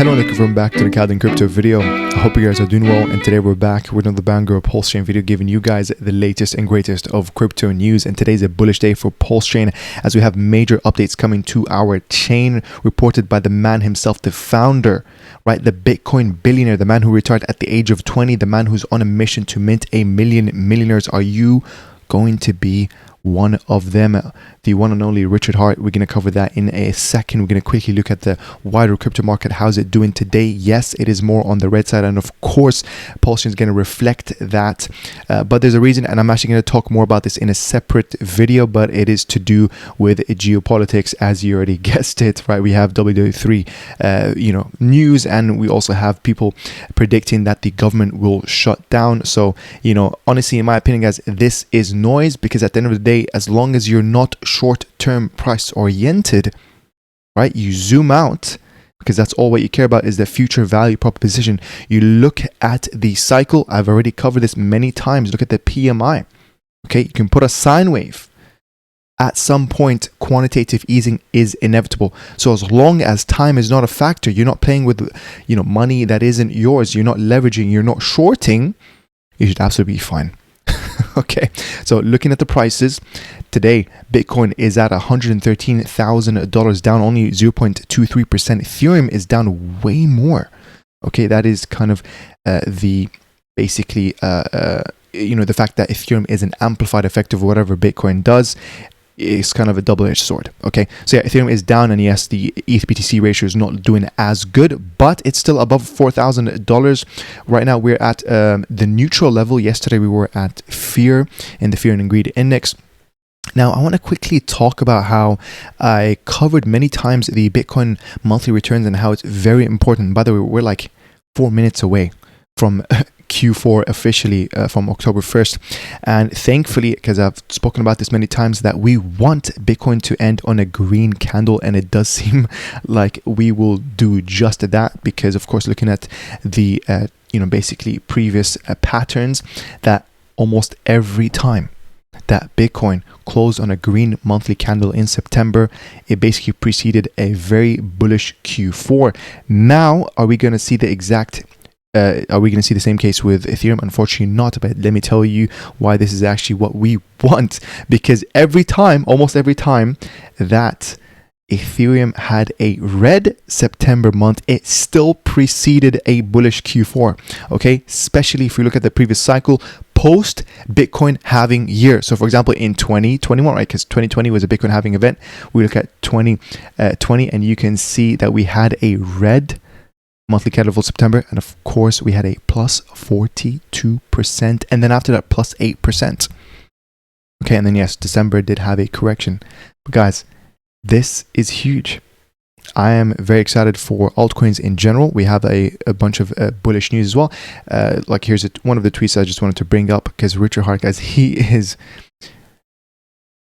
Hello and welcome back to the CAD and Crypto video. I hope you guys are doing well, and today we're back with another banger PulseChain video giving you guys the latest and greatest of crypto news. And today's a bullish day for PulseChain as we have major updates coming to our chain reported by the man himself, the founder, right? The Bitcoin billionaire, the man who retired at the age of 20, the man who's on a mission to mint 1 million millionaires. Are you going to be one of them? The one and only Richard Hart. We're going to cover that in a second. We're going to quickly look at the wider crypto market. How's it doing today? Yes, it is more on the red side, and of course PulseChain is going to reflect that, but there's a reason, and I'm actually going to talk more about this in a separate video, but it is to do with geopolitics, as you already guessed it, right? We have WW3 news, and we also have people predicting that the government will shut down. So honestly, in my opinion, guys, this is noise, because at the end of the day, as long as you're not short-term price oriented, right, you zoom out, because that's all what you care about is the future value proposition. You look at the cycle. I've already covered this many times. Look at the PMI. Okay, you can put a sine wave. At some point, quantitative easing is inevitable. So as long as time is not a factor, you're not playing with money that isn't yours, you're not leveraging, you're not shorting, you should absolutely be fine. Okay, so looking at the prices today, Bitcoin is at $113,000, down only 0.23%. Ethereum is down way more. Okay, that is kind of the basically the fact that Ethereum is an amplified effect of whatever Bitcoin does. Is kind of a double-edged sword. Okay, so yeah, Ethereum is down, and yes, the ETH/BTC ratio is not doing as good, but it's still above $4,000 right now. We're at the neutral level. Yesterday we were at fear in the fear and greed index. Now I want to quickly talk about how I covered many times the Bitcoin monthly returns and how it's very important. By the way, we're like 4 minutes away from Q4 officially from October 1st, and thankfully, because I've spoken about this many times, that we want Bitcoin to end on a green candle, and it does seem like we will do just that, because of course, looking at the basically previous patterns, that almost every time that Bitcoin closed on a green monthly candle in September, it basically preceded a very bullish Q4. Now, are we going to see the exact are we going to see the same case with Ethereum? Unfortunately not, but let me tell you why this is actually what we want. Because almost every time that Ethereum had a red September month, it still preceded a bullish Q4. Okay, especially if we look at the previous cycle post Bitcoin halving year. So for example, in 2021, right, because 2020 was a Bitcoin halving event, we look at 2020 and you can see that we had a red monthly candle for September, and of course we had a plus 42%, and then after that plus 8%. Okay, and then yes, December did have a correction, but guys, this is huge. I am very excited for altcoins in general. We have a bunch of bullish news as well. Like here's one of the tweets I just wanted to bring up, because Richard Hart, guys, he has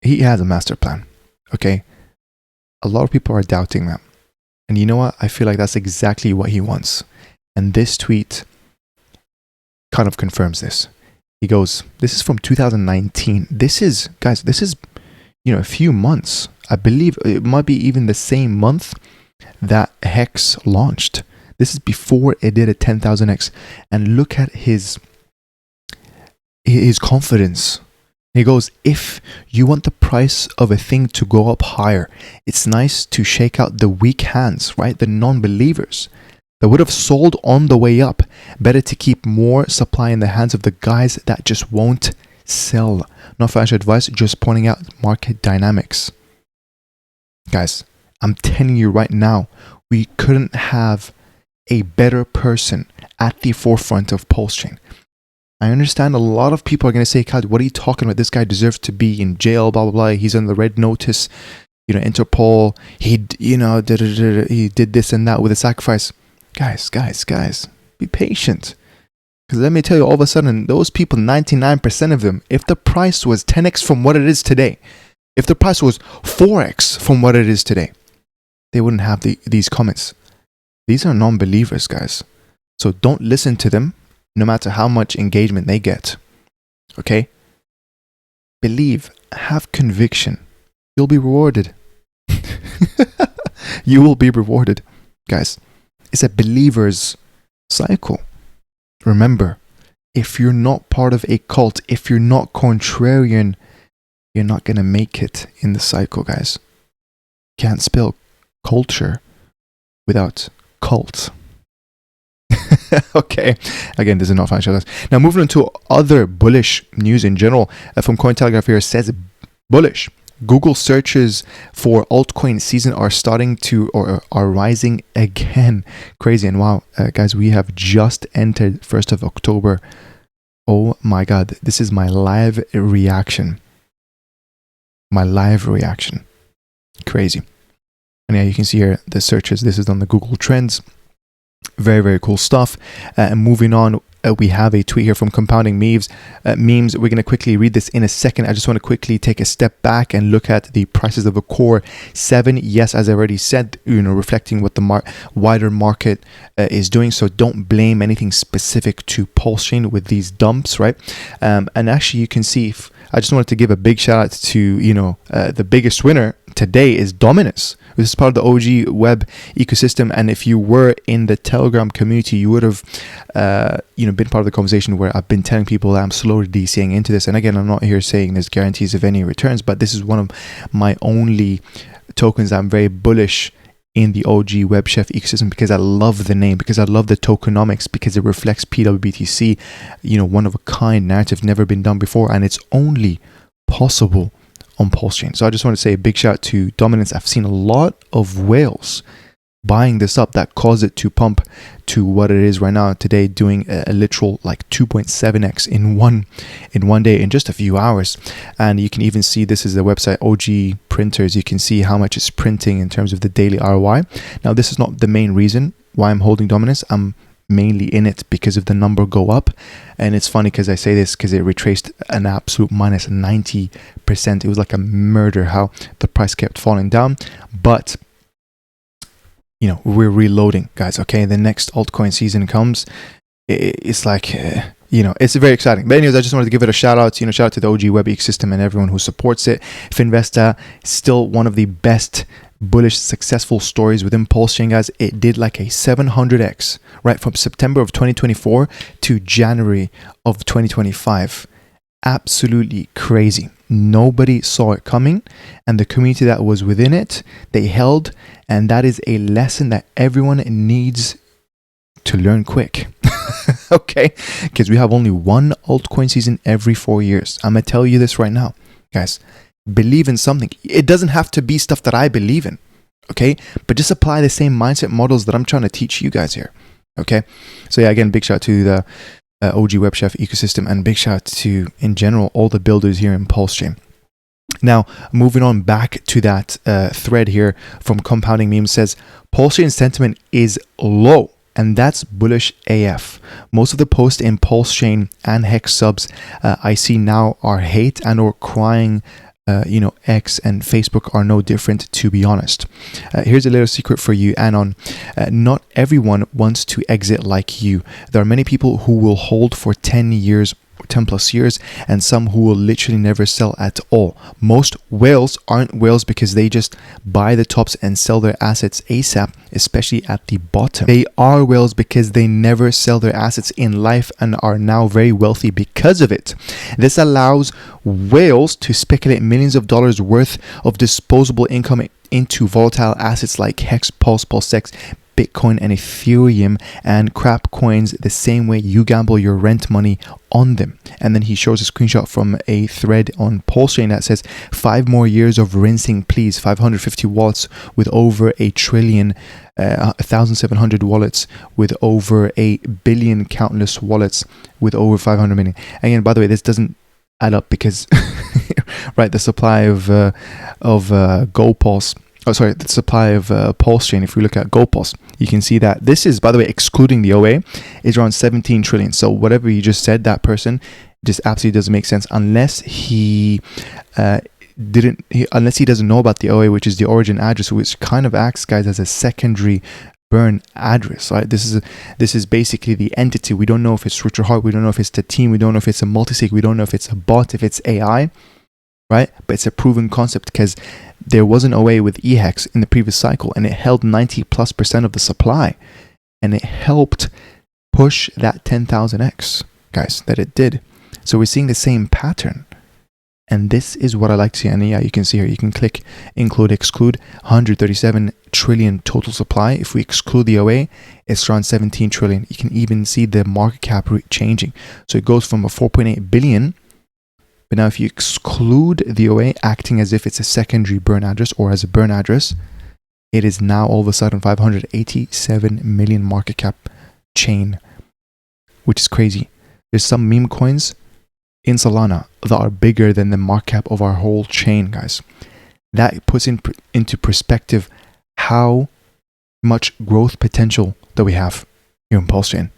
a master plan. Okay, a lot of people are doubting that. And you know what? I feel like that's exactly what he wants. And this tweet kind of confirms this. He goes, this is from 2019. This is a few months. I believe it might be even the same month that Hex launched. This is before it did a 10,000x. And look at his confidence. He goes, if you want the price of a thing to go up higher, it's nice to shake out the weak hands, right? The non-believers that would have sold on the way up. Better to keep more supply in the hands of the guys that just won't sell. Not financial advice, just pointing out market dynamics. Guys, I'm telling you right now, we couldn't have a better person at the forefront of PulseChain. I understand a lot of people are going to say, Khaled, what are you talking about? This guy deserves to be in jail, blah, blah, blah. He's on the red notice, Interpol. He did this and that with a sacrifice. Guys, be patient. Because let me tell you, all of a sudden, those people, 99% of them, if the price was 10x from what it is today, if the price was 4x from what it is today, they wouldn't have these comments. These are non-believers, guys. So don't listen to them. No matter how much engagement they get, okay? Believe, have conviction. You'll be rewarded. You will be rewarded, guys. It's a believer's cycle. Remember, if you're not part of a cult, if you're not contrarian, you're not going to make it in the cycle, guys. Can't spell culture without cult. Okay, again, this is not financial advice. Now, moving on to other bullish news in general, from Cointelegraph here says bullish. Google searches for altcoin season are starting to or are rising again. Crazy. And wow, guys, we have just entered 1st of October. Oh my God, this is my live reaction. My live reaction. Crazy. And yeah, you can see here the searches. This is on the Google Trends. Very, very cool stuff. And moving on, we have a tweet here from Compounding Memes. We're going to quickly read this in a second. I just want to quickly take a step back and look at the prices of a Core 7. Yes, as I already said, reflecting what the wider market is doing. So don't blame anything specific to PulseChain with these dumps, right? And actually, you can see, I just wanted to give a big shout out to, the biggest winner today is Dominus. This is part of the OGWeb ecosystem, and if you were in the Telegram community, you would have, been part of the conversation where I've been telling people that I'm slowly DCing into this. And again, I'm not here saying there's guarantees of any returns, but this is one of my only tokens I'm very bullish in the OGWebChef ecosystem because I love the name, because I love the tokenomics, because it reflects PWBTC, one of a kind narrative, never been done before, and it's only possible on PulseChain. So I just want to say a big shout out to Dominance. I've seen a lot of whales buying this up that caused it to pump to what it is right now today, doing a literal like 2.7x in one day, in just a few hours. And you can even see, this is the website OG Printers. You can see how much it's printing in terms of the daily ROI. Now, this is not the main reason why I'm holding Dominance. I'm mainly in it because of the number go up. And it's funny because I say this because it retraced an absolute minus 90%. It was like a murder how the price kept falling down. But we're reloading, guys. Okay, the next altcoin season comes. It's like it's very exciting. But anyways, I just wanted to give it a shout out. Shout out to the OG Web ecosystem and everyone who supports it. Finvesta, still one of the best bullish successful stories within PulseChain, guys. It did like a 700x right from September of 2024 to January of 2025. Absolutely crazy. Nobody saw it coming, and the community that was within it, they held, and that is a lesson that everyone needs to learn quick. Okay, because we have only one altcoin season every 4 years. I'm gonna tell you this right now, guys. Believe in something. It doesn't have to be stuff that I believe in, okay? But just apply the same mindset models that I'm trying to teach you guys here, okay? So yeah, again, big shout out to the OGWebChef ecosystem, and big shout out to, in general, all the builders here in PulseChain. Now, moving on back to that thread here from Compounding Memes, says, PulseChain sentiment is low. And that's bullish AF. Most of the posts in PulseChain and Hex subs I see now are hate and or crying. X and Facebook are no different, to be honest. Here's a little secret for you, Anon. Not everyone wants to exit like you. There are many people who will hold for 10 plus years, and some who will literally never sell at all. Most whales aren't whales because they just buy the tops and sell their assets ASAP, especially at the bottom. They are whales because they never sell their assets in life and are now very wealthy because of it. This allows whales to speculate millions of dollars worth of disposable income into volatile assets like Hex, PulseX, Bitcoin and Ethereum and crap coins, the same way you gamble your rent money on them. And then he shows a screenshot from a thread on PulseChain that says 5 more years of rinsing, please. 550 wallets with over a trillion, 1,700 wallets with over a billion, countless wallets with over 500 million. Again, by the way, this doesn't add up because right, the supply of GoPulse. The supply of PulseChain, if we look at GoPulse, you can see that this is, by the way, excluding the OA, is around 17 trillion. So whatever you just said, that person just absolutely doesn't make sense unless he doesn't know about the OA, which is the origin address, which kind of acts, guys, as a secondary burn address, right? This is basically the entity. We don't know if it's root or heart. We don't know if it's the team. We don't know if it's a multisig. We don't know if it's a bot, if it's AI, right? But it's a proven concept because there was an OA with EHEX in the previous cycle and it held 90+% of the supply. and it helped push that 10,000x, guys, that it did. So we're seeing the same pattern. And this is what I like to see. And yeah, you can see here, you can click include, exclude, 137 trillion total supply. If we exclude the OA, it's around 17 trillion. You can even see the market cap changing. So it goes from a 4.8 billion. But now if you exclude the OA, acting as if it's a secondary burn address or as a burn address, it is now all of a sudden 587 million market cap chain, which is crazy. There's some meme coins in Solana that are bigger than the market cap of our whole chain, guys. That puts into perspective how much growth potential that we have here in PulseChain.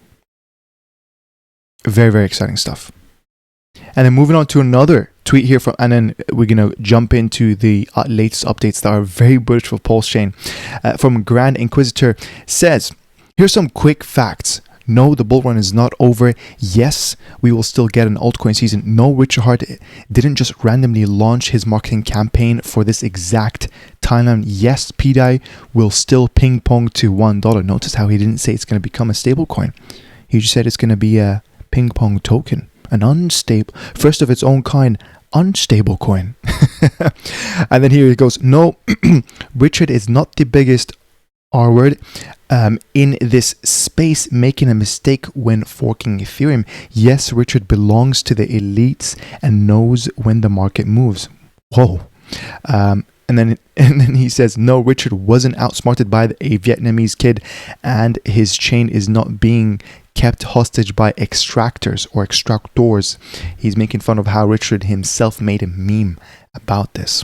Very, very exciting stuff. And then moving on to another tweet here from, and then we're going to jump into the latest updates that are very bullish for PulseChain. From Grand Inquisitor says, here's some quick facts. No, the bull run is not over. Yes, we will still get an altcoin season. No, Richard Hart didn't just randomly launch his marketing campaign for this exact timeline. Yes, PDAI will still ping pong to $1. Notice how he didn't say it's going to become a stable coin. He just said it's going to be a ping pong token, an unstable, first of its own kind, unstable coin. And then here it goes. No, Richard is not the biggest R word in this space, making a mistake when forking Ethereum. Yes, Richard belongs to the elites and knows when the market moves. Whoa. And then he says, no, Richard wasn't outsmarted by a Vietnamese kid, and his chain is not being kept hostage by extractors or extractors. He's making fun of how Richard himself made a meme about this.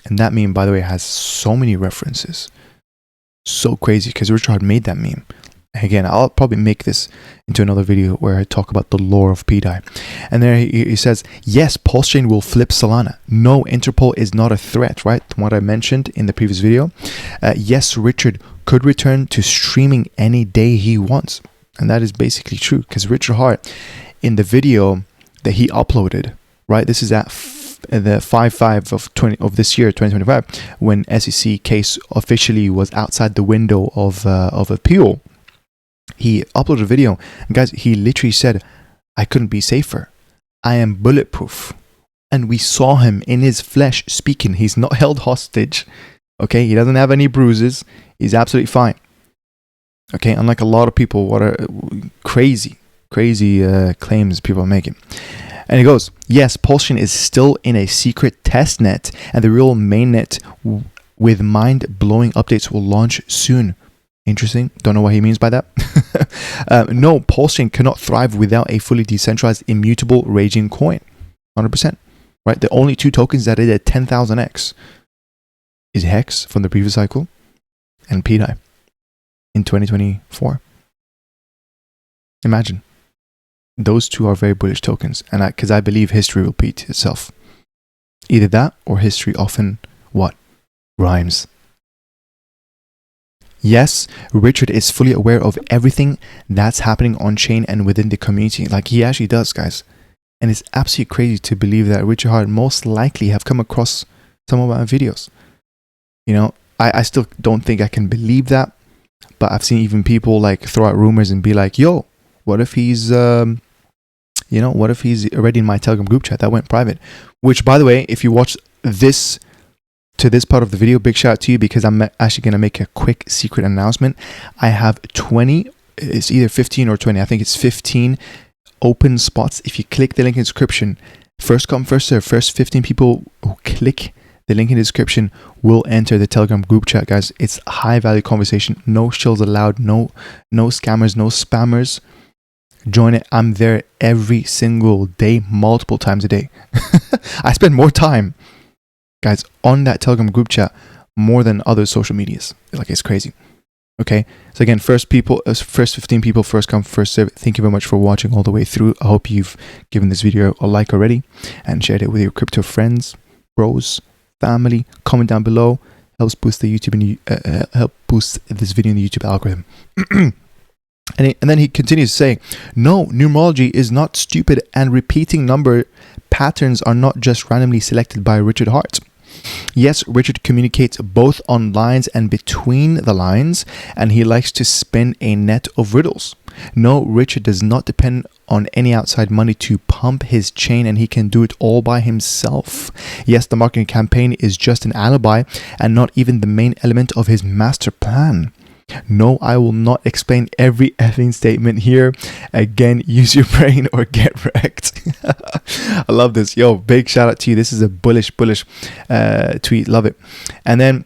And that meme, by the way, has so many references. So crazy, because Richard made that meme. Again, I'll probably make this into another video where I talk about the lore of PDAI. And there he says, yes, PulseChain will flip Solana. No, Interpol is not a threat, right? What I mentioned in the previous video. Yes, Richard could return to streaming any day he wants. And that is basically true, because Richard Hart, in the video that he uploaded, right? This is at the 5/5 of this year, 2025, when SEC case officially was outside the window of appeal. He uploaded a video, and guys, he literally said, I couldn't be safer. I am bulletproof. And we saw him in his flesh speaking. He's not held hostage. Okay, he doesn't have any bruises. He's absolutely fine. Okay, unlike a lot of people, what are crazy claims people are making. And he goes, yes, PulseChain is still in a secret test net, and the real mainnet with mind-blowing updates will launch soon. Interesting. Don't know what he means by that. No, PulseChain cannot thrive without a fully decentralized, immutable, raging coin. 100%. Right? The only two tokens that did a 10,000x is Hex from the previous cycle and PDAI in 2024. Imagine. Those two are very bullish tokens, and because I believe history will repeat itself. Either that or history often what? Rhymes. Yes, Richard is fully aware of everything that's happening on chain and within the community. Like he actually does, guys. And it's absolutely crazy to believe that Richard Hart most likely have come across some of my videos. You know, I still don't think I can believe that, but I've seen even people like throw out rumors and be like, yo, what if he's what if he's already in my Telegram group chat that went private? Which, by the way, if you watch this to this part of the video, big shout out to you, because I'm actually going to make a quick secret announcement. I have 20, it's either 15 or 20. I think it's 15 open spots. If you click the link in the description, first come, first serve. First 15 people who click the link in the description will enter the Telegram group chat, guys. It's high value conversation. No shills allowed. No scammers, no spammers. Join it. I'm there every single day, multiple times a day. I spend more time, guys, on that Telegram group chat more than other social medias. Like, it's crazy. Okay, so again, first 15 people, first come, first serve. Thank you very much for watching all the way through. I hope you've given this video a like already and shared it with your crypto friends, bros, family. Comment down below. Helps boost the YouTube and help boost this video in the YouTube algorithm. And then he continues to say, no, numerology is not stupid, and repeating number patterns are not just randomly selected by Richard Hart. Yes, Richard communicates both on lines and between the lines, and he likes to spin a net of riddles. No, Richard does not depend on any outside money to pump his chain, and he can do it all by himself. Yes, the marketing campaign is just an alibi and not even the main element of his master plan. No, I will not explain every effing statement here. Again, use your brain or get wrecked. I love this. Yo, big shout out to you. This is a bullish tweet. Love it. And then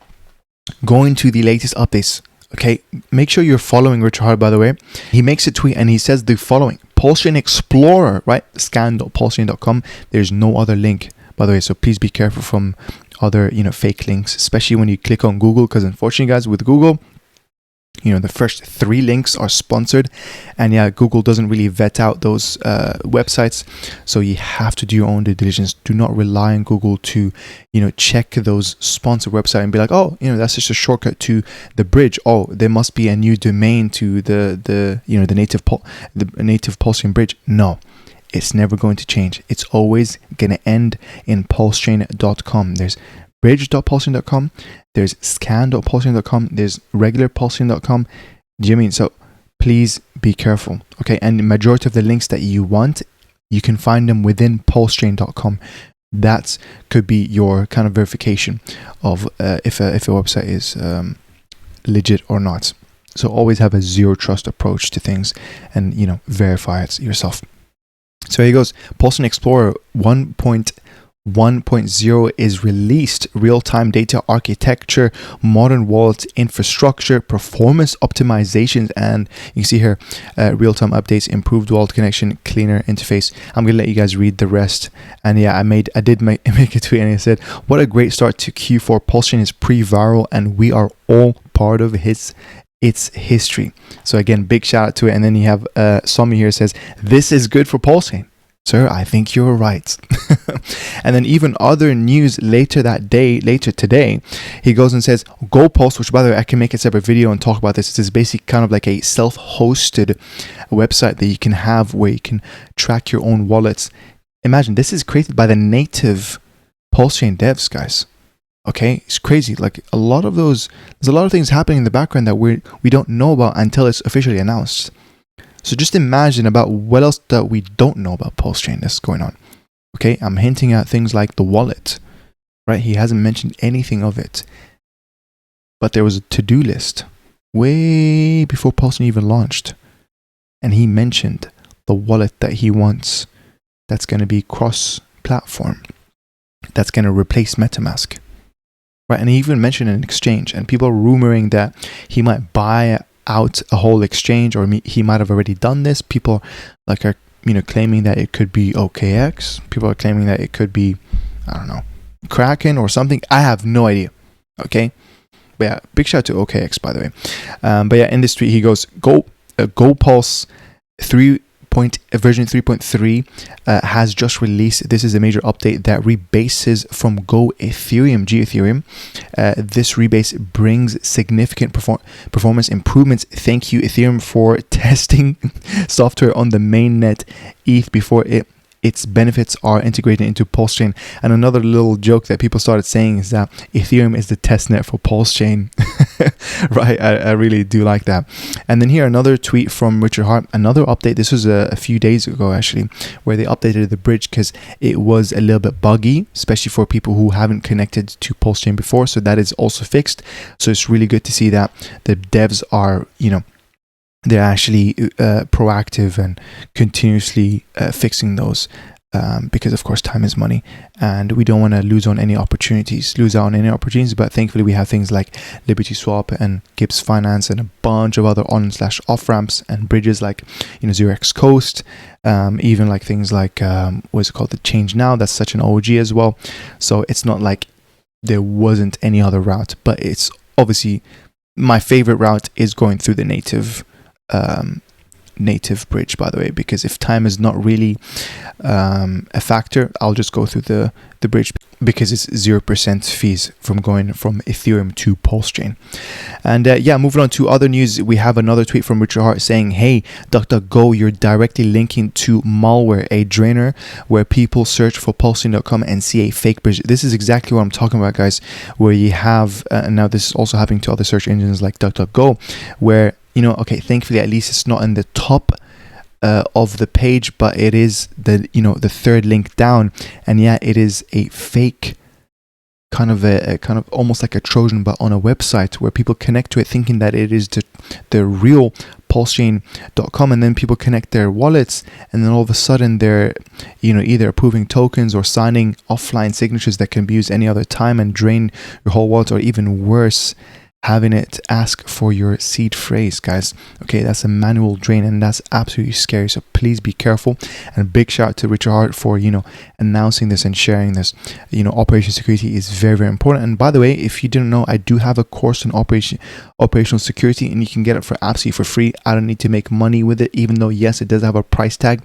going to the latest updates. Okay, make sure you're following Richard Hart, by the way. He makes a tweet and he says the following: PulseChain Explorer, right? Scan.pulsechain.com. There's no other link, by the way, so please be careful from other, fake links, especially when you click on Google, because unfortunately, guys, with Google, the first 3 links are sponsored, and yeah, Google doesn't really vet out those websites, so you have to do your own due diligence. Do not rely on Google to check those sponsored websites and be like, oh, that's just a shortcut to the bridge. Oh, there must be a new domain to the native PulseChain bridge. No, it's never going to change. It's always going to end in pulsechain.com. There's bridge.pulsechain.com, there's scan.pulsechain.com, there's regular pulsechain.com. Do you mean? So please be careful, okay? And the majority of the links that you want, you can find them within pulsechain.com. That could be your kind of verification of if a website is legit or not. So always have a zero trust approach to things, and verify it yourself. So here he goes. PulseChain Explorer 1.0 is released. Real-time data architecture, modern wallet infrastructure, performance optimizations, and you can see here real-time updates, improved wallet connection, cleaner interface. I'm gonna let you guys read the rest. And yeah, I did make a tweet, and I said, what a great start to Q4. PulseChain is pre-viral and we are all part of its history. So again, big shout out to it. And then you have Somi here says, this is good for PulseChain. Sir, I think you're right. And then even other news later today, he goes and says, GoPulse, which by the way, I can make a separate video and talk about this. This is basically kind of like a self-hosted website that you can have where you can track your own wallets. Imagine, this is created by the native PulseChain devs, guys. Okay, it's crazy. Like there's a lot of things happening in the background that we don't know about until it's officially announced. So just imagine about what else that we don't know about PulseChain that's going on. Okay, I'm hinting at things like the wallet, right? He hasn't mentioned anything of it. But there was a to-do list way before PulseChain even launched. And he mentioned the wallet that he wants that's going to be cross-platform, that's going to replace MetaMask. Right? And he even mentioned an exchange, and people are rumoring that he might buy out a whole exchange, or he might have already done this. People are claiming that it could be OKX. People are claiming that it could be, I don't know, Kraken or something. I have no idea. Okay, but yeah, big shout out to OKX, by the way. But yeah, in this tweet he goes, GoPulse version 3.3 has just released. This is a major update that rebases from Go Ethereum, G-Ethereum. This rebase brings significant performance improvements. Thank you, Ethereum, for testing software on the mainnet ETH before its benefits are integrated into PulseChain. And another little joke that people started saying is that Ethereum is the testnet for PulseChain. Right? I really do like that. And then here, another tweet from Richard Hart, another update. This was a few days ago, actually, where they updated the bridge because it was a little bit buggy, especially for people who haven't connected to PulseChain before. So that is also fixed. So it's really good to see that the devs are, they're actually proactive and continuously fixing those, because of course time is money, and we don't want to lose out on any opportunities. But thankfully we have things like Liberty Swap and Gibbs Finance and a bunch of other on/off ramps and bridges like 0x Coast, even like things like what's it called, the Change Now. That's such an OG as well. So it's not like there wasn't any other route, but it's obviously my favorite route is going through the native bridge, by the way, because if time is not really a factor, I'll just go through the bridge. because it's 0% fees from going from Ethereum to PulseChain. And yeah, moving on to other news, we have another tweet from Richard Hart saying, hey, DuckDuckGo, you're directly linking to malware, a drainer where people search for PulseChain.com and see a fake bridge. This is exactly what I'm talking about, guys, where you have, and now this is also happening to other search engines like DuckDuckGo, where, you know, okay, thankfully, at least it's not in the top of the page, but it is the, you know, the third link down, and yeah, it is a fake kind of a kind of almost like a Trojan, but on a website where people connect to it thinking that it is the real PulseChain.com, and then people connect their wallets, and then all of a sudden they're, you know, either approving tokens or signing offline signatures that can be used any other time and drain your whole wallet, or even worse, having it ask for your seed phrase, guys. Okay, that's a manual drain, and that's absolutely scary. So please be careful. And big shout out to Richard Hart for, you know, announcing this and sharing this. You know, operation security is very, very important. And by the way, if you didn't know, I do have a course on operational security, and you can get it for absolutely for free. I don't need to make money with it, even though yes, it does have a price tag.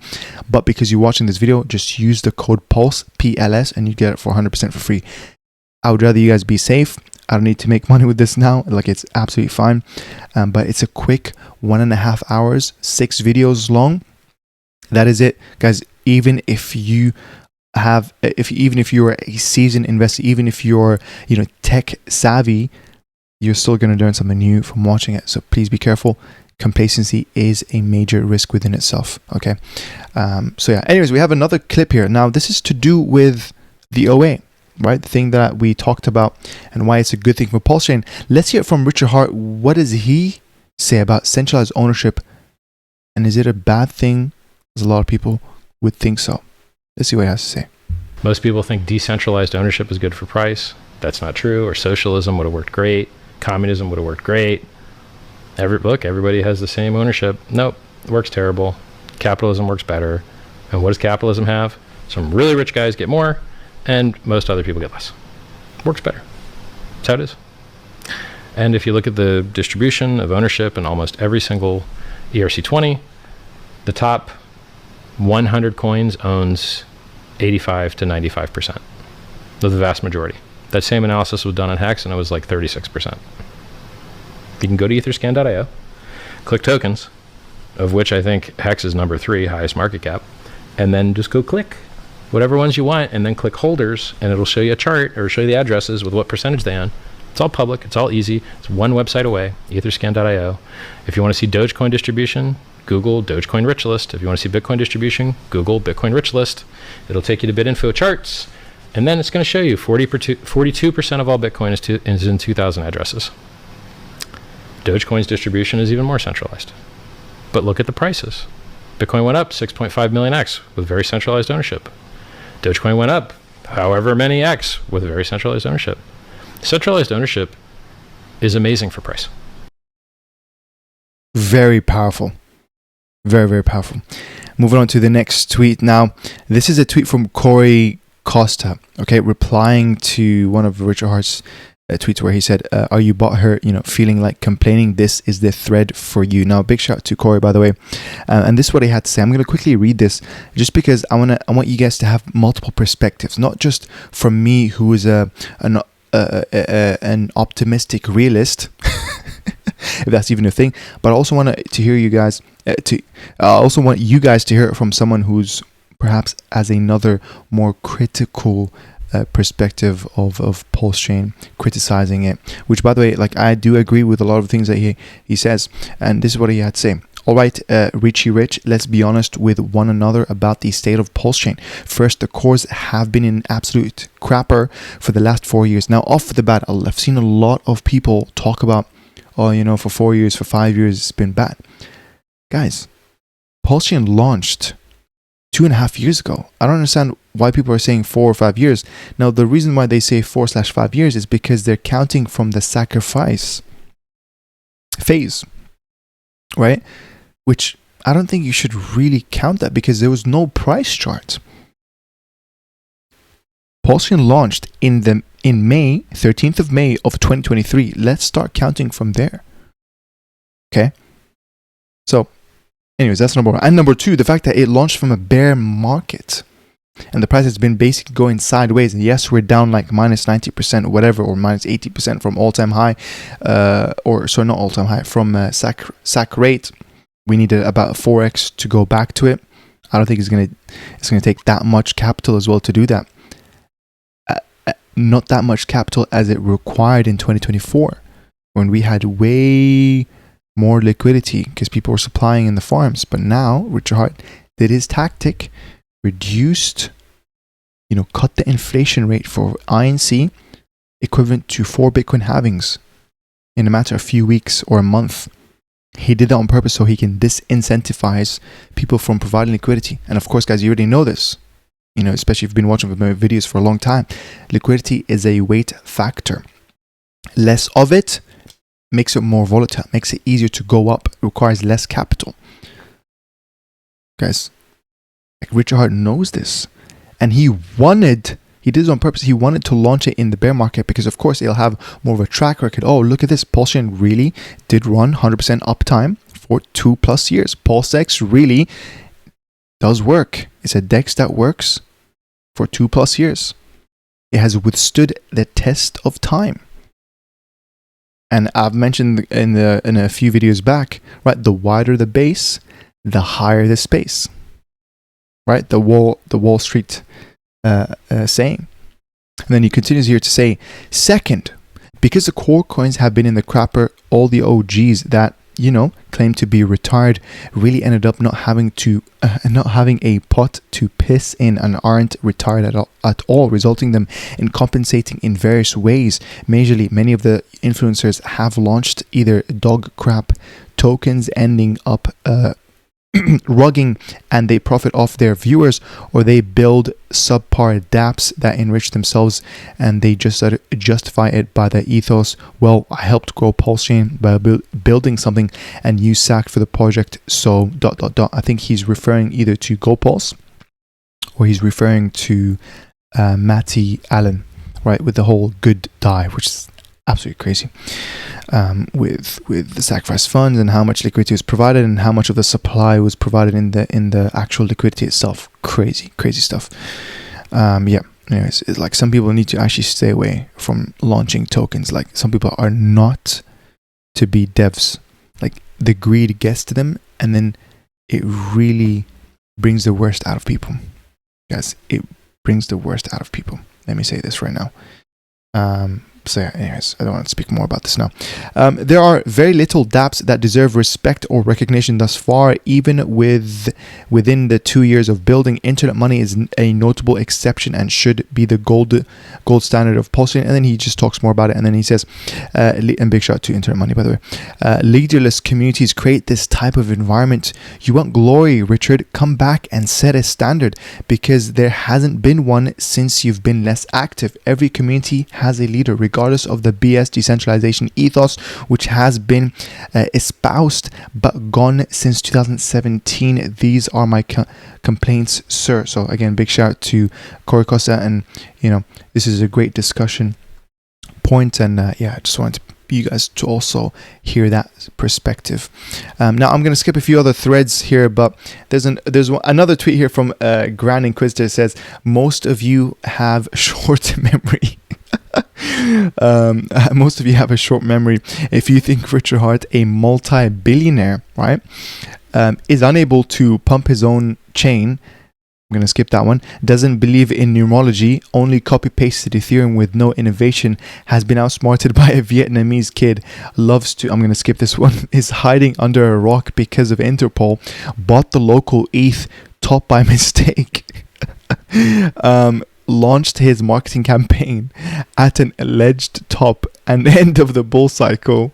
But because you're watching this video, just use the code PULSE, PLS, and you get it for 100% for free. I would rather you guys be safe. I don't need to make money with this now. Like, it's absolutely fine. But it's a quick 1.5 hours, 6 videos long. That is it, guys. Even if you have, even if you're a seasoned investor, even if you're, you know, tech savvy, you're still going to learn something new from watching it. So please be careful. Complacency is a major risk within itself. Okay. So yeah. Anyways, we have another clip here. Now, this is to do with the OA. Right, the thing that we talked about and why it's a good thing for PulseChain. Let's hear it from Richard Hart. What does he say about centralized ownership, and is it a bad thing, as a lot of people would think so? Let's see what he has to say. Most people think decentralized ownership is good for price. That's not true. Or socialism would have worked great. Communism would have worked great. Everybody has the same ownership. Nope, it works terrible. Capitalism works better. And what does capitalism have? Some really rich guys get more, and most other people get less. Works better. That's how it is. And if you look at the distribution of ownership in almost every single ERC20, the top 100 coins owns 85 to 95%. The vast majority. That same analysis was done on Hex, and it was like 36%. You can go to etherscan.io, click tokens, of which I think Hex is number 3, highest market cap, and then just go click whatever ones you want, and then click holders, and it'll show you a chart or show you the addresses with what percentage they own. It's all public. It's all easy. It's one website away, etherscan.io. If you want to see Dogecoin distribution, Google Dogecoin Rich List. If you want to see Bitcoin distribution, Google Bitcoin Rich List. It'll take you to BitInfo charts, and then it's going to show you 42% of all Bitcoin is in 2,000 addresses. Dogecoin's distribution is even more centralized. But look at the prices. Bitcoin went up 6.5 million X with very centralized ownership. Dogecoin went up however many X with very centralized ownership. Centralized ownership is amazing for price. Very powerful. Very, very powerful. Moving on to the next tweet. Now, this is a tweet from Corey Costa, okay, replying to one of Richard Hart's tweets where he said, are you butthurt, feeling like complaining? This is the thread for you. Now, big shout out to Corey, by the way. And this is what he had to say. I'm going to quickly read this just because I want you guys to have multiple perspectives, not just from me, who is an optimistic realist, if that's even a thing, but I also want to hear you guys. I also want you guys to hear it from someone who's perhaps as another more critical perspective of PulseChain, criticizing it, which, by the way, like, I do agree with a lot of things that he says, and this is what he had to say. All right, Richie Rich, let's be honest with one another about the state of PulseChain. First, the cores have been an absolute crapper for the last 4 years. Now, off the bat, I've seen a lot of people talk about, for 4 years, for 5 years, it's been bad. Guys, PulseChain launched 2.5 years ago. I don't understand why people are saying 4 or 5 years. Now, the reason why they say 4/5 years is because they're counting from the sacrifice phase, right? Which I don't think you should really count that, because there was no price chart. PulseChain launched in May, 13th of May of 2023. Let's start counting from there. Okay? So, anyways, that's number one. And number two, the fact that it launched from a bear market. And the price has been basically going sideways. And yes, we're down like minus 90% or whatever, or minus 80% from all-time high, not all-time high, from sack rate. We needed about 4x to go back to it. I don't think it's gonna take that much capital as well to do that. Not that much capital as it required in 2024, when we had way more liquidity because people were supplying in the farms. But now Richard Heart did his tactic, reduced, cut the inflation rate for INC equivalent to 4 Bitcoin halvings in a matter of a few weeks or a month. He did that on purpose so he can disincentivize people from providing liquidity. And of course, guys, you already know this, especially if you've been watching my videos for a long time. Liquidity is a weight factor. Less of it makes it more volatile, makes it easier to go up, requires less capital. Guys, Richard Heart knows this. And he did it on purpose. He wanted to launch it in the bear market because, of course, it'll have more of a track record. Oh, look at this. PulseChain really did run 100% uptime for 2+ years. PulseX really does work. It's a DEX that works for 2+ years. It has withstood the test of time. And I've mentioned in a few videos back, right? The wider the base, the higher the space. Right? The Wall Street saying. And then he continues here to say, second, because the core coins have been in the crapper, all the OGs that claim to be retired really ended up not having a pot to piss in and aren't retired at all, resulting them in compensating in various ways. Majorly, many of the influencers have launched either dog crap tokens ending up rugging, and they profit off their viewers, or they build subpar dApps that enrich themselves and they just justify it by the ethos. Well, I helped grow PulseChain by building something and you sacked for the project, so ... I think he's referring either to GoPulse or he's referring to Matty Allen, right, with the whole good die, which is absolutely crazy, with the sacrifice funds and how much liquidity was provided and how much of the supply was provided in the actual liquidity itself. Crazy stuff. Anyways, it's like some people need to actually stay away from launching tokens. Like, some people are not to be devs. Like, the greed gets to them, and then it really brings the worst out of people. Guys, it brings the worst out of people. Let me say this right now. So yeah, anyways, I don't want to speak more about this now. There are very little dApps that deserve respect or recognition thus far, even within the 2 years of building. Internet money is a notable exception and should be the gold standard of PulseChain. And then he just talks more about it. And then he says, and big shout out to Internet money, by the way. Leaderless communities create this type of environment. You want glory, Richard? Come back and set a standard, because there hasn't been one since you've been less active. Every community has a leader, regardless of the BS decentralization ethos, which has been espoused but gone since 2017. These are my complaints, sir. So again, big shout out to Corey Costa, and this is a great discussion point, and I just wanted you guys to also hear that perspective. Now I'm going to skip a few other threads here, but there's another tweet here from Grand Inquisitor. Says, most of you have short memory. Most of you have a short memory. If you think Richard Heart, a multi-billionaire, right, is unable to pump his own chain, I'm going to skip that one, doesn't believe in numerology, only copy-pasted Ethereum with no innovation, has been outsmarted by a Vietnamese kid, loves to, I'm going to skip this one, is hiding under a rock because of Interpol, bought the local ETH top by mistake, launched his marketing campaign at an alleged top and end of the bull cycle.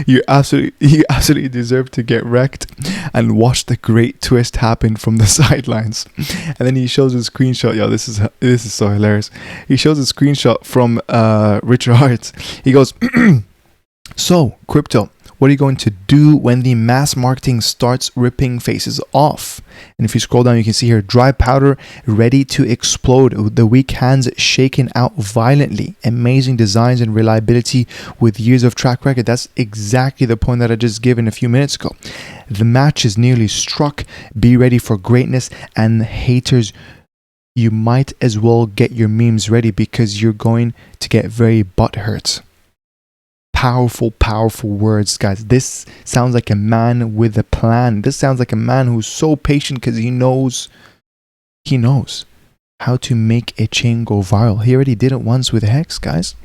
You absolutely deserve to get wrecked, and watch the great twist happen from the sidelines. And then he shows a screenshot. Yo, this is so hilarious. He shows a screenshot from Richard Heart. He goes, so crypto, what are you going to do when the mass marketing starts ripping faces off? And if you scroll down, you can see here, dry powder ready to explode. The weak hands shaken out violently. Amazing designs and reliability with years of track record. That's exactly the point that I just given a few minutes ago. The match is nearly struck. Be ready for greatness, and haters you might as well get your memes ready because you're going to get very butthurt. Powerful, powerful words, guys. This sounds like a man with a plan. This sounds like a man who's so patient because he knows how to make a chain go viral. He already did it once with Hex, guys.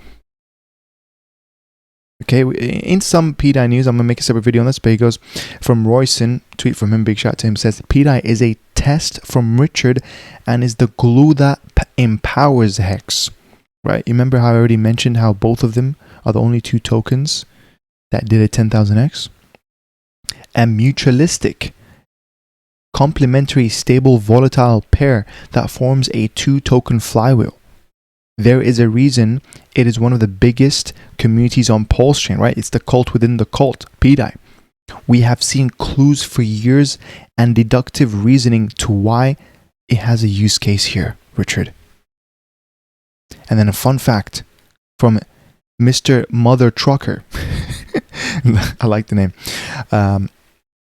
Okay, in some PDAI news, I'm going to make a separate video on this, but he goes from Royson, tweet from him, big shout out to him, says, PDAI is a test from Richard and is the glue that empowers Hex. Right? You remember how I already mentioned how both of them are the only two tokens that did a 10,000x? A mutualistic, complementary, stable, volatile pair that forms a 2-token flywheel. There is a reason it is one of the biggest communities on PulseChain, right? It's the cult within the cult, PDAI. We have seen clues for years and deductive reasoning to why it has a use case here, Richard. And then a fun fact from Mr. Mother Trucker. I like the name.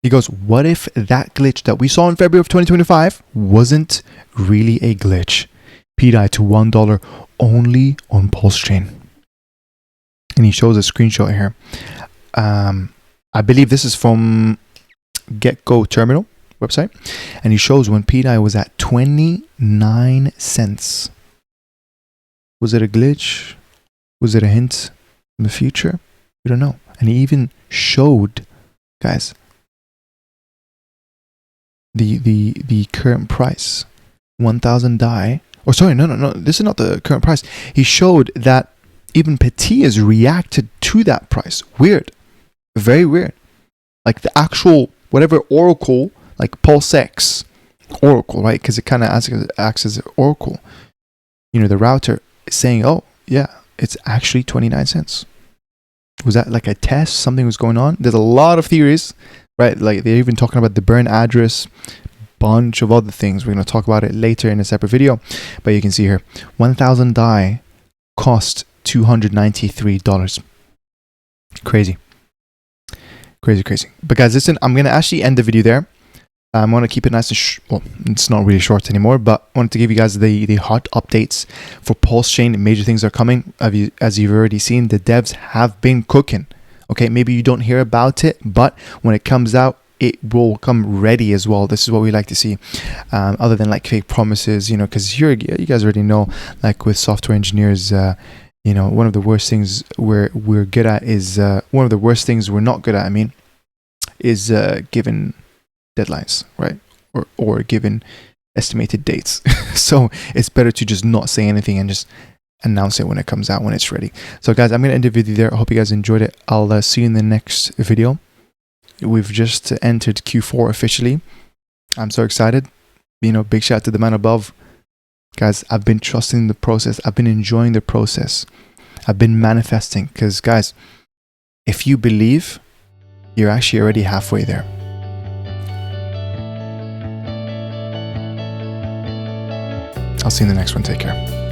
He goes, what if that glitch that we saw in February of 2025 wasn't really a glitch? PDAI to $1 only on PulseChain. And he shows a screenshot here. I believe this is from GetGo Terminal website. And he shows when PDAI was at 29 cents. Was it a glitch? Was it a hint in the future? We don't know. And he even showed, guys, the current price. 1,000 DAI. Oh, sorry, no. This is not the current price. He showed that even Petit has reacted to that price. Weird. Very weird. Like the actual, whatever oracle, like PulseX oracle, right? Because it kind of acts as an oracle. You know, the router is saying, oh, yeah, it's actually 29 cents. Was that like a test? Something was going on? There's a lot of theories, right? Like they're even talking about the burn address, bunch of other things. We're going to talk about it later in a separate video. But you can see here, 1,000 DAI cost $293. Crazy. But guys, listen, I'm going to actually end the video there. I want to keep it nice and well, it's not really short anymore, but I wanted to give you guys the hot updates for PulseChain. Major things are coming. As you've already seen, the devs have been cooking. Okay, maybe you don't hear about it, but when it comes out, it will come ready as well. This is what we like to see, other than like fake promises, you know, because you guys already know, like with software engineers, you know, one of the worst things we're good at is one of the worst things we're not good at. I mean, is given deadlines, right? Or given estimated dates. So it's better to just not say anything and just announce it when it comes out, when it's ready. So guys, I'm going to end the video there. I hope you guys enjoyed it. I'll see you in the next video. We've just entered Q4 officially. I'm so excited. You know, big shout out to the man above. Guys, I've been trusting the process. I've been enjoying the process. I've been manifesting because, guys, if you believe, you're actually already halfway there. I'll see you in the next one. Take care.